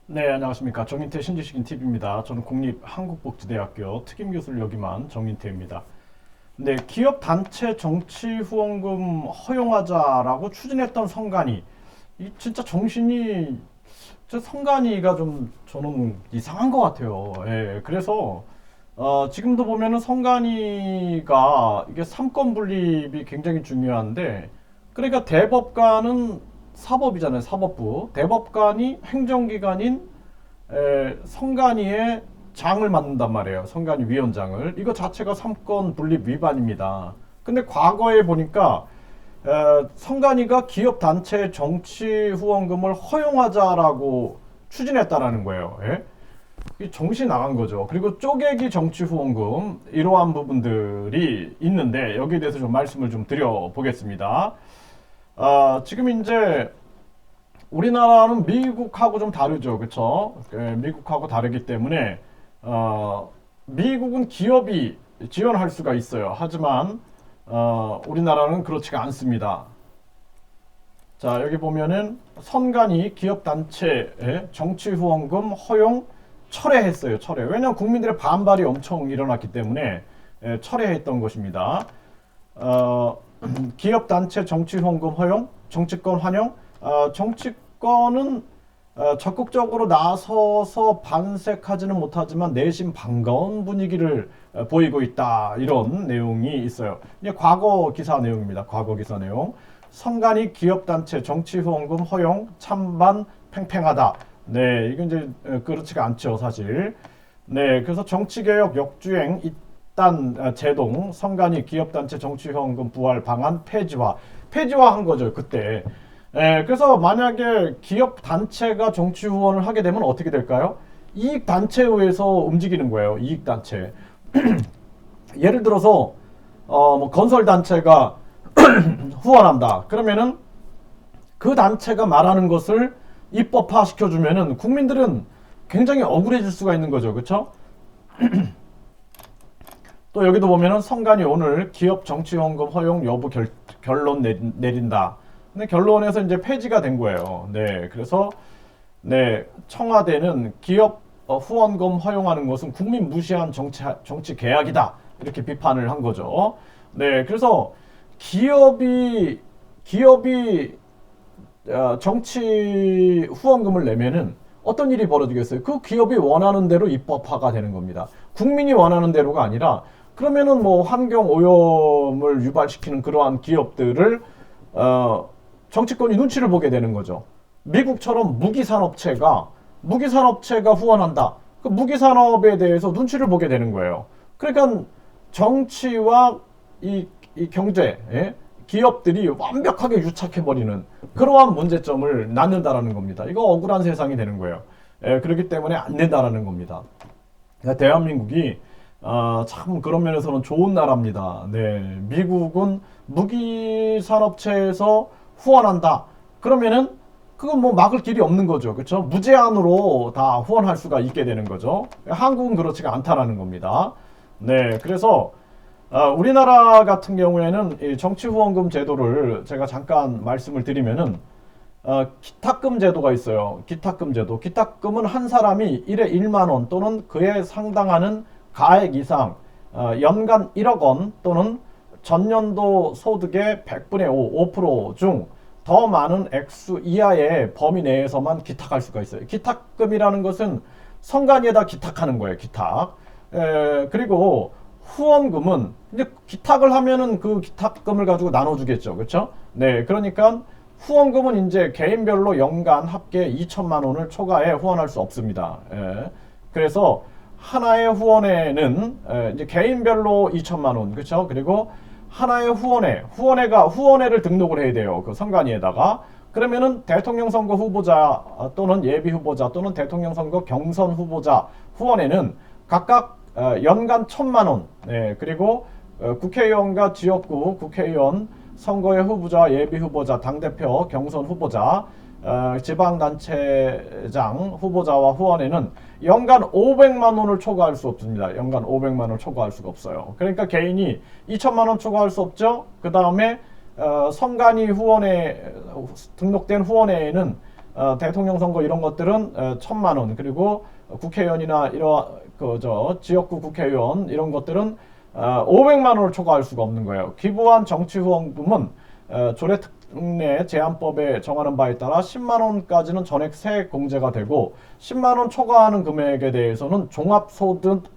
네, 안녕하십니까. 정인태 신지식인 TV입니다. 저는 국립한국복지대학교 특임교수를 역임한 정인태입니다. 네, 기업 단체 정치 후원금 허용하자라고 추진했던 성간이 이 진짜 정신이 저 성간이가 좀 저는 이상한 것 같아요. 예, 그래서 지금도 보면은 성간이가 이게 삼권 분립이 굉장히 중요한데 그러니까 대법관은 사법이잖아요. 사법부. 대법관이 행정기관인 성간이의 장을 맡는단 말이에요. 성간이 위원장을. 이거 자체가 삼권 분립 위반입니다. 근데 과거에 보니까 성간이가 기업 단체 정치 후원금을 허용하자라고 추진했다라는 거예요. 예? 이게 정신 나간 거죠. 그리고 쪼개기 정치 후원금 이러한 부분들이 있는데 여기에 대해서 좀 말씀을 좀 드려보겠습니다. 지금 이제 우리나라는 미국하고 좀 다르죠. 그쵸? 미국하고 다르기 때문에, 미국은 기업이 지원할 수가 있어요. 하지만, 우리나라는 그렇지가 않습니다. 자, 여기 보면은 선관위 기업단체에 정치후원금 허용 철회했어요. 철회. 왜냐하면 국민들의 반발이 엄청 일어났기 때문에 철회했던 것입니다. 어, 기업단체 정치후원금 허용, 정치권 환영, 정치권은 적극적으로 나서서 반색하지는 못하지만 내심 반가운 분위기를 보이고 있다. 이런 내용이 있어요. 이게 과거 기사 내용입니다. 과거 기사 내용. 선관위 기업단체 정치후원금 허용 찬반 팽팽하다. 네, 이건 이제 그렇지가 않죠, 사실. 네, 그래서 정치개혁 역주행 이단 제동 선관위 기업단체 정치후원금 부활 방안 폐지화한 거죠, 그때. 그래서 만약에 기업 단체가 정치 후원을 하게 되면 어떻게 될까요? 이익 단체에 의해서 움직이는 거예요. 이익 단체. 예를 들어서 뭐 건설 단체가 후원한다. 그러면은 그 단체가 말하는 것을 입법화 시켜주면은 국민들은 굉장히 억울해질 수가 있는 거죠. 그렇죠? 또 여기도 보면은 성간이 오늘 기업 정치후원금 허용 여부 결론 내린다. 근데 결론에서 이제 폐지가 된 거예요. 네, 그래서 네 청와대는 기업 후원금 허용하는 것은 국민 무시한 정치 계약이다 이렇게 비판을 한 거죠. 네, 그래서 기업이 정치 후원금을 내면은 어떤 일이 벌어지겠어요? 그 기업이 원하는 대로 입법화가 되는 겁니다. 국민이 원하는 대로가 아니라 그러면은 뭐 환경 오염을 유발시키는 그러한 기업들을 정치권이 눈치를 보게 되는 거죠. 미국처럼 무기산업체가 후원한다. 그 무기산업에 대해서 눈치를 보게 되는 거예요. 그러니까 정치와 이 경제, 예? 기업들이 완벽하게 유착해버리는 그러한 문제점을 낳는다라는 겁니다. 이거 억울한 세상이 되는 거예요. 그렇기 때문에 안 된다라는 겁니다. 그러니까 대한민국이 참 그런 면에서는 좋은 나라입니다. 네, 미국은 무기산업체에서 후원한다. 그러면은 그건 뭐 막을 길이 없는 거죠. 그렇죠? 무제한으로 다 후원할 수가 있게 되는 거죠. 한국은 그렇지가 않다라는 겁니다. 네, 그래서 우리나라 같은 경우에는 이 정치후원금 제도를 제가 잠깐 말씀을 드리면은 기탁금 제도가 있어요. 기탁금 제도. 기탁금은 한 사람이 일에 1만 원 또는 그에 상당하는 가액 이상 연간 1억 원 또는 전년도 소득의 100분의 5% 중 더 많은 액수 이하의 범위 내에서만 기탁할 수가 있어요. 기탁금이라는 것은 선관위에다 기탁하는 거예요. 기탁. 그리고 후원금은 이제 기탁을 하면은 그 기탁금을 가지고 나눠주겠죠. 그렇죠? 네, 그러니까 후원금은 이제 개인별로 연간 합계 2천만 원을 초과해 후원할 수 없습니다. 그래서 하나의 후원회는 이제 개인별로 2천만 원, 그렇죠? 그리고 하나의 후원회를 등록을 해야 돼요. 그 선관위에다가. 그러면은 대통령 선거 후보자 또는 예비 후보자 또는 대통령 선거 경선 후보자 후원회는 각각 연간 1,000만 원. 네, 그리고 국회의원과 지역구 국회의원 선거의 후보자, 예비 후보자, 당대표, 경선 후보자, 지방단체장 후보자와 후원회는 연간 500만 원을 초과할 수 없습니다. 연간 500만 원을 초과할 수가 없어요. 그러니까 개인이 2천만 원 초과할 수 없죠. 그 다음에 선관위 후원회 등록된 후원회에는 대통령 선거 이런 것들은 1,000만 원, 그리고 국회의원이나 지역구 국회의원 이런 것들은 500만 원을 초과할 수가 없는 거예요. 기부한 정치 후원금은 조례 특례 제한법에 정하는 바에 따라 10만 원까지는 전액 세액 공제가 되고 10만 원 초과하는 금액에 대해서는 종합소득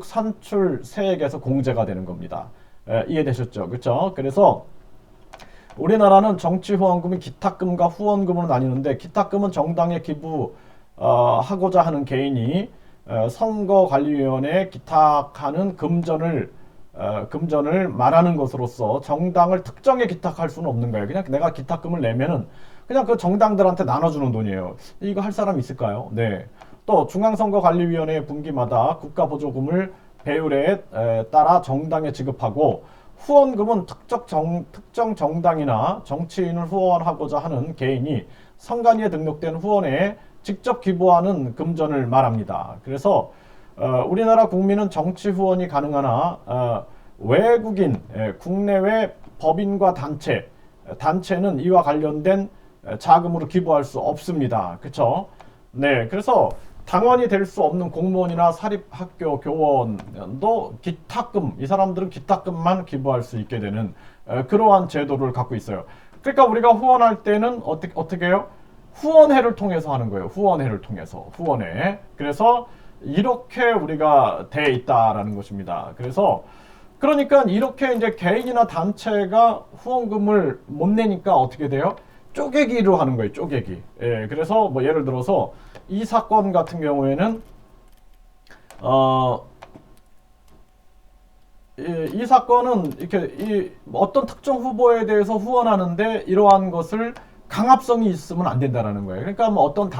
산출 세액에서 공제가 되는 겁니다. 이해되셨죠? 그렇죠? 그래서 우리나라는 정치 후원금이 기탁금과 후원금으로 나뉘는데, 기탁금은 정당에 기부하고자 하는 개인이 선거관리위원회에 기탁하는 금전을 말하는 것으로서 정당을 특정에 기탁할 수는 없는 거예요. 그냥 내가 기탁금을 내면은 그냥 그 정당들한테 나눠주는 돈이에요. 이거 할 사람 있을까요? 네. 또 중앙선거관리위원회 분기마다 국가보조금을 배율에 따라 정당에 지급하고, 후원금은 특정 정당이나 정치인을 후원하고자 하는 개인이 선관위에 등록된 후원회에 직접 기부하는 금전을 말합니다. 그래서 우리나라 국민은 정치 후원이 가능하나 외국인, 국내외 법인과 단체는 이와 관련된 자금으로 기부할 수 없습니다. 그렇죠? 네, 그래서 당원이 될 수 없는 공무원이나 사립학교 교원도 기탁금, 이 사람들은 기탁금만 기부할 수 있게 되는 그러한 제도를 갖고 있어요. 그러니까 우리가 후원할 때는 어떻게 해요? 후원회를 통해서 하는 거예요. 후원회를 통해서. 후원회. 그래서 이렇게 우리가 돼 있다라는 것입니다. 그러니까 이렇게 이제 개인이나 단체가 후원금을 못 내니까 어떻게 돼요? 쪼개기로 하는 거예요. 쪼개기. 예, 그래서 뭐 예를 들어서 이 사건 같은 경우에는 이 사건은 이렇게 어떤 특정 후보에 대해서 후원하는데 이러한 것을 강압성이 있으면 안 된다라는 거예요. 그러니까 뭐 어떤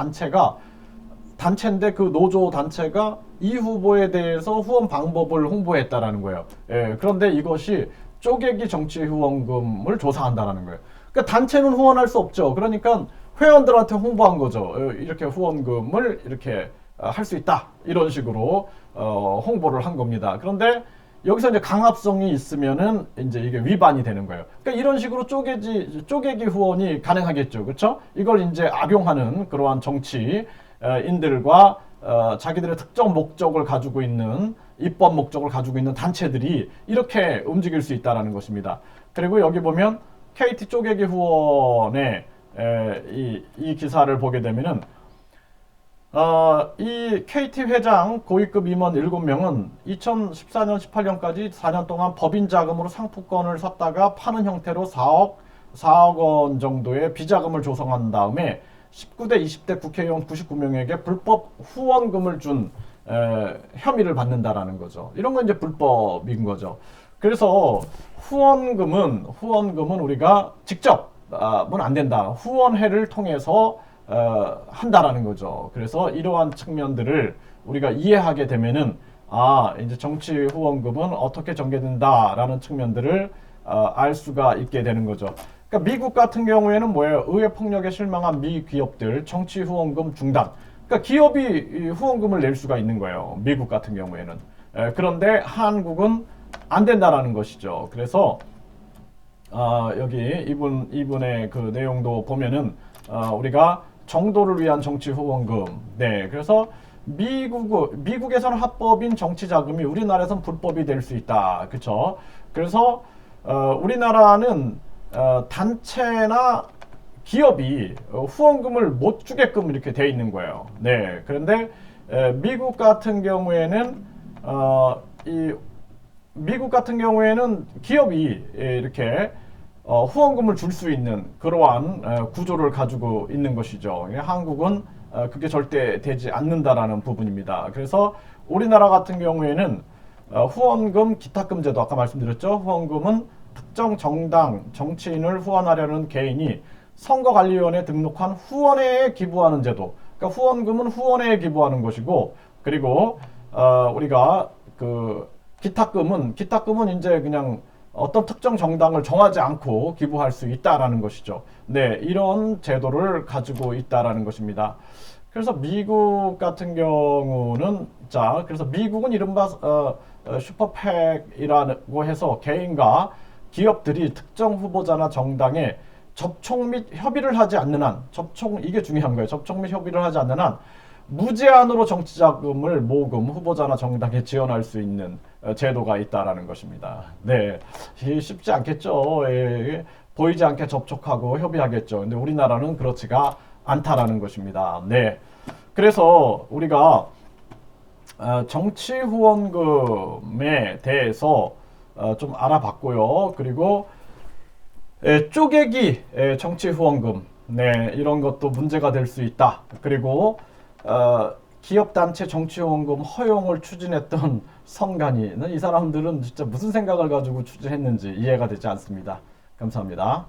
단체인데 그 노조 단체가 이 후보에 대해서 후원 방법을 홍보했다라는 거예요. 예, 그런데 이것이 쪼개기 정치 후원금을 조사한다라는 거예요. 그러니까 단체는 후원할 수 없죠. 그러니까 회원들한테 홍보한 거죠. 이렇게 후원금을 이렇게 할 수 있다. 이런 식으로 홍보를 한 겁니다. 그런데 여기서 이제 강압성이 있으면은 이제 이게 위반이 되는 거예요. 그러니까 이런 식으로 쪼개기 후원이 가능하겠죠. 그렇죠? 이걸 이제 악용하는 그러한 정치인들과 자기들의 특정 목적을 가지고 있는, 입법 목적을 가지고 있는 단체들이 이렇게 움직일 수 있다는 것입니다. 그리고 여기 보면 KT 쪼개기 후원의 이 기사를 보게 되면은 이 KT 회장 고위급 임원 7명은 2014년 18년까지 4년 동안 법인 자금으로 상품권을 샀다가 파는 형태로 4억 원 정도의 비자금을 조성한 다음에 19대 20대 국회의원 99명에게 불법 후원금을 준 혐의를 받는다라는 거죠. 이런 건 이제 불법인 거죠. 그래서 후원금은 우리가 직접 문 안 된다. 후원회를 통해서 한다라는 거죠. 그래서 이러한 측면들을 우리가 이해하게 되면은 이제 정치 후원금은 어떻게 전개된다라는 측면들을 알 수가 있게 되는 거죠. 그러니까 미국 같은 경우에는 뭐예요? 의회 폭력에 실망한 미 기업들 정치 후원금 중단. 그러니까 기업이 후원금을 낼 수가 있는 거예요. 미국 같은 경우에는. 그런데 한국은 안 된다라는 것이죠. 그래서 여기 이분의 그 내용도 보면은 우리가 정도를 위한 정치 후원금. 네, 그래서 미국에서는 합법인 정치 자금이 우리나라에서는 불법이 될 수 있다. 그렇죠? 그래서 우리나라는 단체나 기업이 후원금을 못 주게끔 이렇게 돼 있는 거예요. 네, 그런데 미국 같은 경우에는 미국 같은 경우에는 기업이 이렇게 후원금을 줄 수 있는 그러한 구조를 가지고 있는 것이죠. 한국은 그게 절대 되지 않는다라는 부분입니다. 그래서 우리나라 같은 경우에는 후원금, 기탁금 제도 아까 말씀드렸죠. 후원금은 특정 정당, 정치인을 후원하려는 개인이 선거관리위원회에 등록한 후원회에 기부하는 제도. 그러니까 후원금은 후원회에 기부하는 것이고, 그리고 우리가 그 기탁금은 이제 그냥 어떤 특정 정당을 정하지 않고 기부할 수 있다라는 것이죠. 네, 이런 제도를 가지고 있다라는 것입니다. 그래서 미국 같은 경우는 그래서 미국은 이른바 슈퍼팩이라고 해서 개인과 기업들이 특정 후보자나 정당에 접촉 및 협의를 하지 않는 한, 이게 중요한 거예요. 접촉 및 협의를 하지 않는 한 무제한으로 정치자금을 모금, 후보자나 정당에 지원할 수 있는 제도가 있다라는 것입니다. 네, 쉽지 않겠죠. 예, 보이지 않게 접촉하고 협의하겠죠. 근데 우리나라는 그렇지가 않다라는 것입니다. 네, 그래서 우리가 정치 후원금에 대해서 좀 알아봤고요. 그리고 쪼개기 정치 후원금, 네, 이런 것도 문제가 될 수 있다. 그리고 기업단체 정치후원금 허용을 추진했던 선관위, 이 사람들은 진짜 무슨 생각을 가지고 추진했는지 이해가 되지 않습니다. 감사합니다.